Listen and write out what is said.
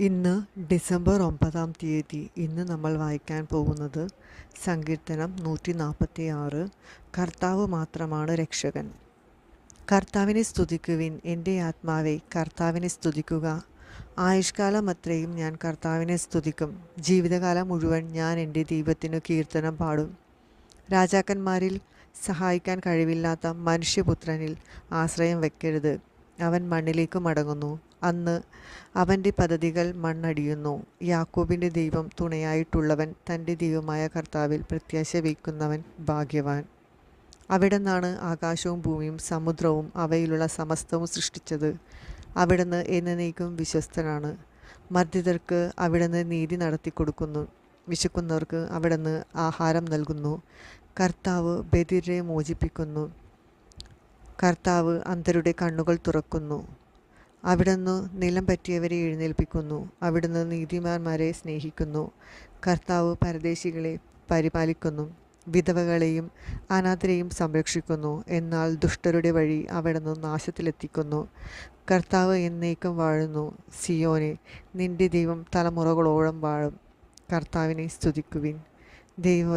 ഇന്ന് ഡിസംബർ 9 ഇന്ന് നമ്മൾ വായിക്കാൻ പോകുന്നത് സങ്കീർത്തനം 146. കർത്താവ് മാത്രമാണ് രക്ഷകൻ. കർത്താവിനെ സ്തുതിക്കുവിൻ, എൻ്റെ ആത്മാവെ കർത്താവിനെ സ്തുതിക്കുക. ആയുഷ്കാലം അത്രയും ഞാൻ കർത്താവിനെ സ്തുതിക്കും. ജീവിതകാലം മുഴുവൻ ഞാൻ എൻ്റെ ദൈവത്തിനു കീർത്തനം പാടും. രാജാക്കന്മാരിൽ സഹായിക്കാൻ കഴിവില്ലാത്ത മനുഷ്യപുത്രനിൽ ആശ്രയം വയ്ക്കരുത്. അവൻ മണ്ണിലേക്ക് മടങ്ങുന്നു. അന്ന് അവൻ്റെ പദ്ധതികൾ മണ്ണടിയുന്നു. യാക്കോബിൻ്റെ ദൈവം തുണയായിട്ടുള്ളവൻ, തൻ്റെ ദൈവമായ കർത്താവിൽ പ്രത്യാശ വയ്ക്കുന്നവൻ ഭാഗ്യവാൻ. അവിടുന്നാണ് ആകാശവും ഭൂമിയും സമുദ്രവും അവയിലുള്ള സമസ്തവും സൃഷ്ടിച്ചത്. അവിടുന്ന് എന്നേക്കും വിശ്വസ്തനാണ്. മർദ്ദിതർക്ക് അവിടുന്ന് നീതി നടത്തിക്കൊടുക്കുന്നു. വിശക്കുന്നവർക്ക് അവിടുന്ന് ആഹാരം നൽകുന്നു. കർത്താവ് ബധിരരെ മോചിപ്പിക്കുന്നു. കർത്താവ് അന്ധരുടെ കണ്ണുകൾ തുറക്കുന്നു. അവിടുന്ന് നിലം പറ്റിയവരെ എഴുന്നേൽപ്പിക്കുന്നു. അവിടുന്ന് നീതിമാന്മാരെ സ്നേഹിക്കുന്നു. കർത്താവ് പരദേശികളെ പരിപാലിക്കുന്നു. വിധവകളെയും അനാഥരെയും സംരക്ഷിക്കുന്നു. എന്നാൽ ദുഷ്ടരുടെ വഴി അവിടുന്ന് നാശത്തിലെത്തിക്കുന്നു. കർത്താവ് എന്നേക്കും വാഴുന്നു. സിയോനെ, നിന്റെ ദൈവം തലമുറകളോളം വാഴും. കർത്താവിനെ സ്തുതിക്കുവിൻ. ദൈവ